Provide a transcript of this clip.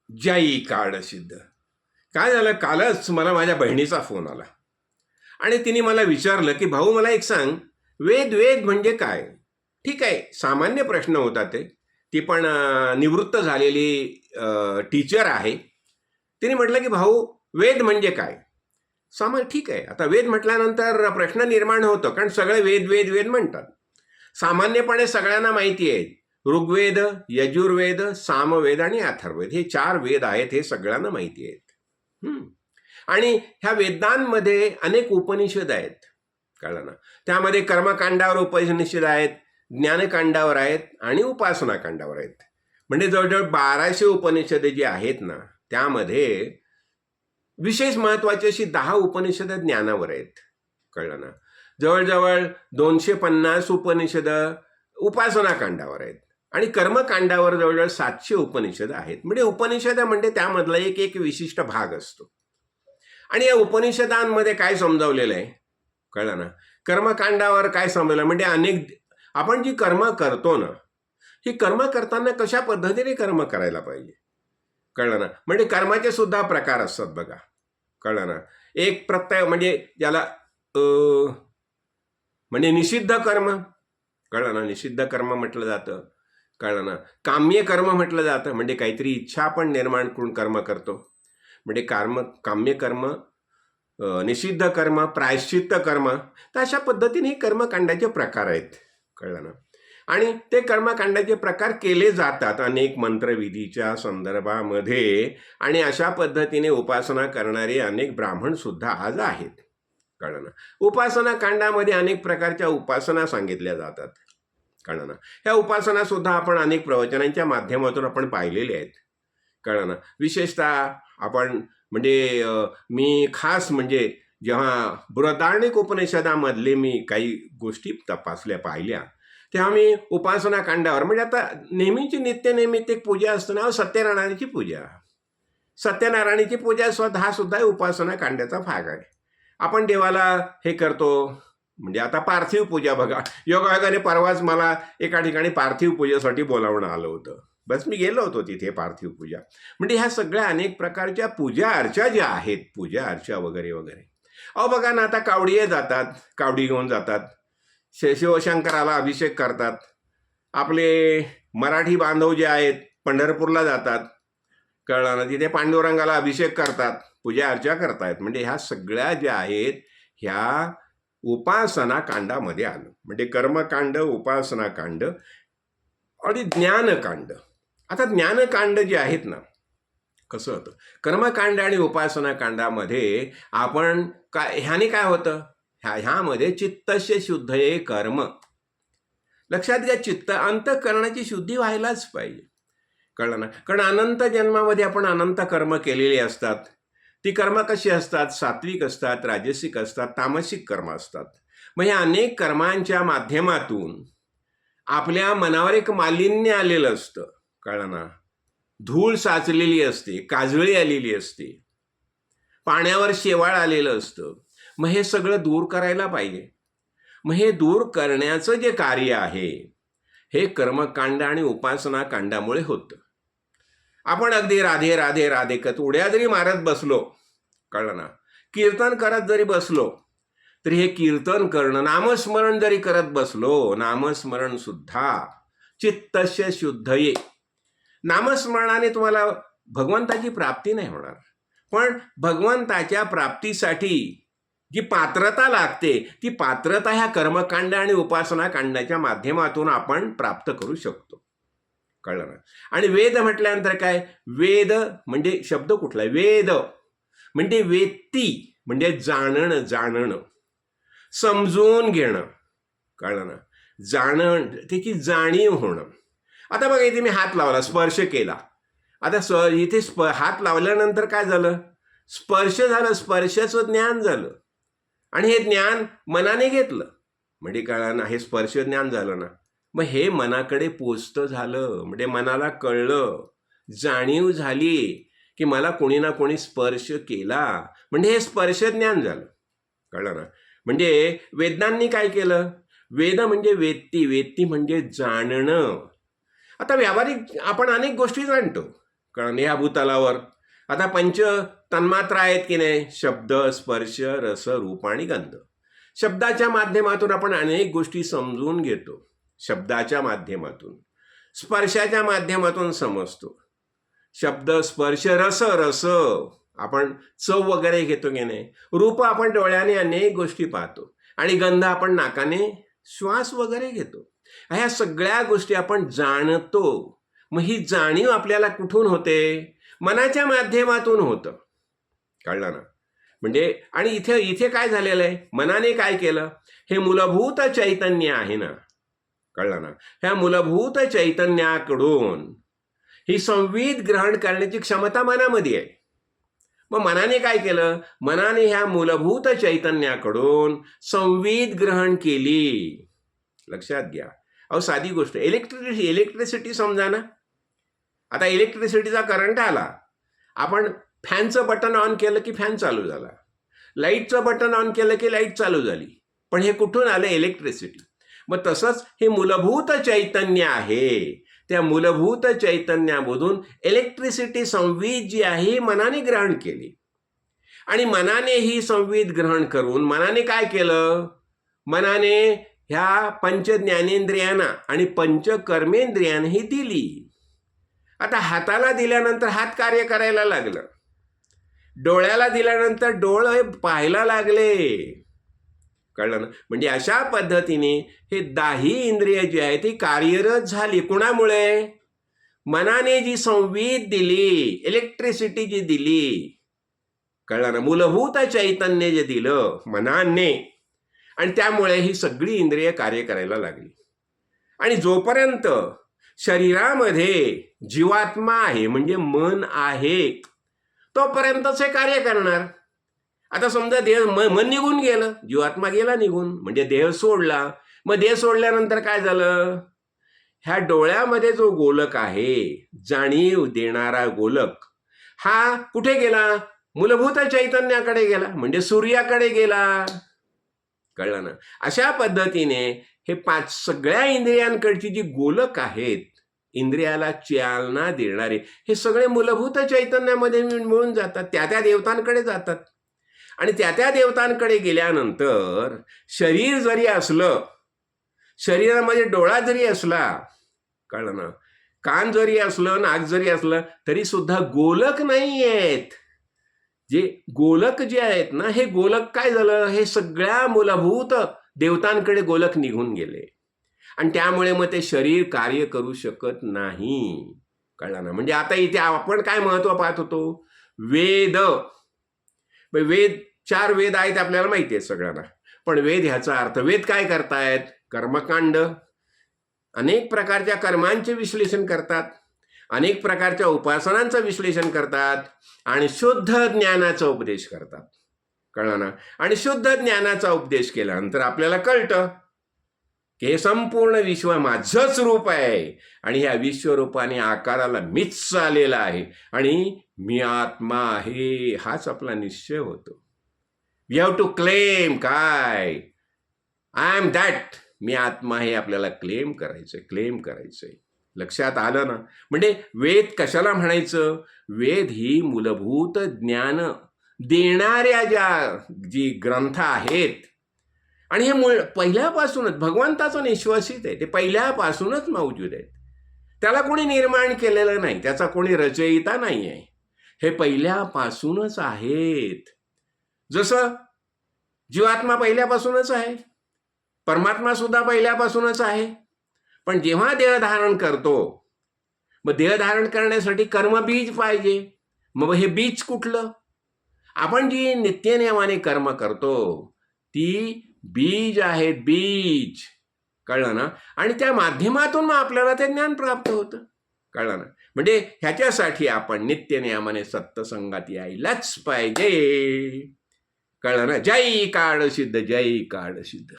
ज्याई काळ सिद्ध. काय झालं, कालच मला माझ्या बहिणीचा फोन आला आणि तिने मला विचारलं की भाऊ मला एक सांग, वेद वेद म्हणजे काय. ठीक आहे, सामान्य प्रश्न होता ते. ती पण निवृत्त झालेली टीचर आहे. तिने म्हटलं की भाऊ वेद म्हणजे काय. ठीक आहे, आता वेद म्हटल्यानंतर प्रश्न निर्माण होतो, कारण सगळे वेद वेद वेद म्हणतात. सामान्यपणे सगळ्यांना माहिती आहे, ऋग्वेद, यजुर्वेद, सामवेद आणि अथर्ववेद हे 4 वेद आहेत, हे सगळ्यांना माहिती आहेत. आणि ह्या वेदांमध्ये अनेक उपनिषद आहेत, कळलं ना. त्यामध्ये कर्मकांडावर उपनिषद आहेत, ज्ञानकांडावर आहेत आणि उपासनाकांडावर आहेत. म्हणजे जवळजवळ 1200 उपनिषदे जी आहेत ना, त्यामध्ये विशेष महत्वाची अशी 10 उपनिषद ज्ञानावर आहेत, कळलं ना. जवळजवळ 250 उपनिषद उपासनाकांडावर आहेत आणि कर्मकांडावर जवळजवळ 700 उपनिषद आहेत. म्हणजे उपनिषद म्हणजे त्यामधला एक एक विशिष्ट भाग असतो. आणि या उपनिषदांमध्ये काय समजावलेलं आहे, कळलं ना. कर्मकांडावर काय समजलं म्हणजे अनेक आपण जी कर्म करतो ना, ही कर्म करताना कशा पद्धतीने कर्म करायला पाहिजे, कळलं ना. म्हणजे कर्माचे सुद्धा प्रकार असतात बघा, कळलं ना. एक प्रत्यय म्हणजे ज्याला म्हणजे निषिद्ध कर्म, कळलं ना, निषिद्ध कर्म म्हटलं जातं, कळलं ना. काम्य कर्म म्हटलं जातं, म्हणजे काहीतरी इच्छा आपण निर्माण करून कर्म करतो, म्हणजे काम्य कर्म, निषिद्ध कर्म, प्रायश्चित्त कर्म. तर अशा पद्धतीने कर्मकांडाचे प्रकार आहेत, कळलं ना. आणि ते कर्मकांडाचे प्रकार केले जातात अनेक मंत्रविधीच्या संदर्भामध्ये. आणि अशा पद्धतीने उपासना करणारे अनेक ब्राह्मण सुद्धा आज आहेत, कळलं ना. उपासना कांडामध्ये अनेक प्रकारच्या उपासना सांगितल्या जातात, कळलं ना. ह्या उपासना सुद्धा आपण अनेक प्रवचनांच्या माध्यमातून आपण पाहिलेल्या आहेत, कळलं ना. विशेषतः आपण म्हणजे मी खास म्हणजे जेव्हा बृहदारण्यक उपनिषदामधले मी काही गोष्टी तपासल्या पाहिल्या, तेव्हा मी उपासना कांडावर म्हणजे आता नेहमीची नित्यनैमित्तिक पूजा असते ना, सत्यनारायणाची पूजा. सत्यनारायणाची पूजा हा सुद्धा उपासना कांडाचा भाग आहे. आपण देवाला हे करतो, म्हणजे आता पार्थिव पूजा बघा. योगायोगाने परवाच मला एका ठिकाणी पार्थिव पूजेसाठी बोलावणं आलं होतं. बस मी गेलो होतो तिथे पार्थिव पूजा. म्हणजे ह्या सगळ्या अनेक प्रकारच्या पूजा अर्चा ज्या आहेत, पूजा अर्चा वगैरे वगैरे. अहो बघा ना, आता कावडीये जातात, कावडी घेऊन जातात, शिवशंकराला अभिषेक करतात. आपले मराठी बांधव जे आहेत पंढरपूरला जातात, कळलं ना, तिथे पांडुरंगाला अभिषेक करतात, पूजा अर्चा करतायत. म्हणजे ह्या सगळ्या ज्या आहेत ह्या उपासना कांडामध्ये आलं. म्हणजे कर्मकांड, उपासना कांड आणि ज्ञानकांड. आता ज्ञानकांड जे आहेत ना, कसं होतं, कर्मकांड आणि उपासना कांडामध्ये आपण ह्याने काय होतं, ह्यामध्ये चित्तस्य शुद्धये कर्म. लक्षात घ्या, चित्त अंतःकरणाची शुद्धी व्हायलाच पाहिजे, कळलं ना. कारण अनंत जन्मामध्ये आपण अनंत कर्म केलेली असतात. ती कर्म कशी असतात, सात्विक असतात, राजसिक असतात, तामसिक कर्म असतात. मग ह्या अनेक कर्मांच्या माध्यमातून आपल्या मनावर एक मालिन्य आलेलं असतं, कळलं ना. धूळ साचलेली असते, काजळी आलेली असते, पाण्यावर शेवाळ आलेलं असतं. मग हे सगळं दूर करायला पाहिजे. मग हे दूर करण्याचं जे कार्य आहे हे कर्मकांड आणि उपासना कांडामुळे होतं. आपण अगदी राधे राधे राधे कत उड्या जरी मारत बसलो, कळलं ना, कीर्तन करत जरी बसलो तरी हे कीर्तन करणं, नामस्मरण जरी करत बसलो, नामस्मरण सुद्धा चित्तस्य शुद्धये. नामस्मरणाने तुम्हाला भगवंताची प्राप्ती नाही होणार, पण भगवंताच्या प्राप्तीसाठी जी पात्रता लागते ती पात्रता ह्या कर्मकांड आणि उपासना कांडाच्या माध्यमातून आपण प्राप्त करू शकतो, कळलं ना. आणि वेद म्हटल्यानंतर काय, वेद म्हणजे शब्द कुठला, वेद म्हणजे वेत्ती म्हणजे जाणणं, जाणणं, समजून घेणं, कळलं ना. त्याची जाणीव होणं. आता बघा, इथे मी हात लावला, स्पर्श केला. आता इथे हात लावल्यानंतर काय झालं, स्पर्श झालं, स्पर्शाचं ज्ञान झालं. आणि हे ज्ञान मनाने घेतलं म्हणजे कळलं ना, हे स्पर्श ज्ञान झालं ना. मग हे मनाकडे पोचतं झालं, म्हणजे मनाला कळलं, जाणीव झाली की मला कोणी ना कोणी स्पर्श केला, म्हणजे हे स्पर्श ज्ञान झालं, कळलं ना. म्हणजे वेदांनी काय केलं, वेद म्हणजे वेत्ती, वेत्ती म्हणजे जाणणं. आता व्यावहारिक आपण अनेक गोष्टी जाणतो, कळलं, ह्या भूतलावर आता पंच तन्मात्रा आहेत की नाही, शब्द, स्पर्श, रस, रूप आणि गंध. शब्दाच्या माध्यमातून आपण अनेक गोष्टी समजून घेतो, शब्दाच्या माध्यमातून, स्पर्शाच्या माध्यमातून समजतो. शब्द, स्पर्श, रस, रस आपण चव वगैरे घेतो की नाही, रूप आपण डोळ्याने अनेक गोष्टी पाहतो, आणि गंध आपण नाकाने श्वास वगैरे घेतो. ह्या सगळ्या गोष्टी आपण जाणतो. मग ही जाणीव आपल्याला कुठून होते? मनाच्या माध्यमातून होतं. कळलं ना? म्हणजे आणि इथे इथे काय झालेलं आहे, मनाने काय केलं, हे मूलभूत चैतन्य आहे ना, कळलं ना, ह्या मूलभूत चैतन्याकडून ही संवित ग्रहण करण्याची क्षमता मनामध्ये आहे. मग मनाने काय केलं, मनाने ह्या मूलभूत चैतन्याकडून संवित ग्रहण केली. लक्षात घ्या. अहो साधी गोष्ट, इलेक्ट्रिसिटी समजा ना. आता इलेक्ट्रिसिटीचा करंट आला, आपण फॅनचं बटन ऑन केलं की फॅन चालू झाला, लाईटचं बटन ऑन केलं की लाईट चालू झाली. पण हे कुठून आलं? इलेक्ट्रिसिटी. मग तसंच हे मूलभूत चैतन्य आहे, त्या मूलभूत चैतन्यामधून इलेक्ट्रिसिटी संवित जी आहे मनाने ग्रहण केली, आणि मनाने ही संवित ग्रहण करून मनाने काय केलं, मनाने ह्या पंच ज्ञानेंद्रियांना आणि पंच कर्मेंद्रियांना ही दिली. आता हाताला दिल्यानंतर हात कार्य करायला लागलं, डोळ्याला दिल्यानंतर डोळे पाहायला लागले. कळलं ना? म्हणजे अशा पद्धतीने हे 10 इंद्रिय जी आहे ती कार्यरत झाली. कुणामुळे? मनाने जी संवित दिली, इलेक्ट्रिसिटी जी दिली. कळलं ना? मूलभूत चैतन्य जे दिलं मनाने, आणि त्यामुळे ही सगळी इंद्रिय कार्य करायला लागली. आणि जोपर्यंत शरीरामध्ये जीवात्मा आहे म्हणजे मन आहे, तोपर्यंतच हे कार्य करणार. आता समजा मन निघून गेलं, जीवात्मा गेला निघून, म्हणजे देह सोडला. मग देह सोडल्यानंतर काय झालं, ह्या डोळ्यामध्ये जो गोलक आहे, जाणीव देणारा गोलक, हा कुठे गेला? मूलभूत चैतन्याकडे गेला, म्हणजे सूर्याकडे गेला. कळलं ना? अशा पद्धतीने हे 5 सगळ्या इंद्रियांकडची जी गोलक आहेत, इंद्रियाला चालना देणारे, हे सगळे मूलभूत चैतन्यामध्ये मिळून जातात, त्या देवतांकडे जातात. आणि त्या देवतांकडे गेल्यानंतर शरीर जरी असलं, शरीरामध्ये डोळा जरी असला, कळलं ना, कान जरी असलं, नाक जरी असलं, तरी सुद्धा गोलक नाही आहेत. जे गोलक जे आहेत ना, हे गोलक काय झालं, हे सगळ्या मूलभूत देवतांकडे गोलक निघून गेले, आणि त्यामुळे मग ते शरीर कार्य करू शकत नाही. कळलं ना? म्हणजे आता इथे आपण काय महत्व पाहत होतो, वेद. वेद 4 वेद आहेत आपल्याला माहिती आहे सगळ्यांना. पण वेद ह्याचा अर्थ, वेद काय करतायत? कर्मकांड, अनेक प्रकारच्या कर्मांचे विश्लेषण करतात, अनेक प्रकारच्या उपासनांचं विश्लेषण करतात, आणि शुद्ध ज्ञानाचा उपदेश करतात. कळलं ना? आणि शुद्ध ज्ञानाचा उपदेश केल्यानंतर आपल्याला कळतं की हे संपूर्ण विश्व माझंच रूप आहे, आणि ह्या विश्वरूपाने आकाराला मीच आलेला आहे, आणि मी आत्मा आहे, हाच आपला निश्चय होतो. वी हॅव टू क्लेम काय, आय एम दॅट, मी आत्मा हे आपल्याला क्लेम करायचंय. लक्षात आलं ना? म्हणजे वेद कशाला म्हणायचं? वेद ही मूलभूत ज्ञान देणाऱ्या जी ग्रंथ आहेत, आणि हे पहिल्यापासूनच भगवंताचं निश्वासित आहे, ते पहिल्यापासूनच मौजूद आहेत. त्याला कोणी निर्माण केलेलं नाही, त्याचा कोणी रचयिता नाही आहे, हे पहिल्यापासूनच आहेत. जसं जीवात्मा पहिल्यापासूनच आहे, परमात्मा सुद्धा पहिल्यापासूनच आहे. पण जेव्हा देह धारण करतो, मग देह धारण करण्यासाठी कर्मबीज पाहिजे. मग हे बीज कुठलं? आपण जी नित्यनियमाने कर्म करतो ती बीज आहेत, बीज. कळलं ना? आणि त्या माध्यमातून मग आपल्याला ते ज्ञान प्राप्त होतं. कळलं ना? म्हणजे ह्याच्यासाठी आपण नित्यनियमाने सत्संगात यायलाच पाहिजे. कळलं ना? जय काळ सिद्ध, जय काळ सिद्ध.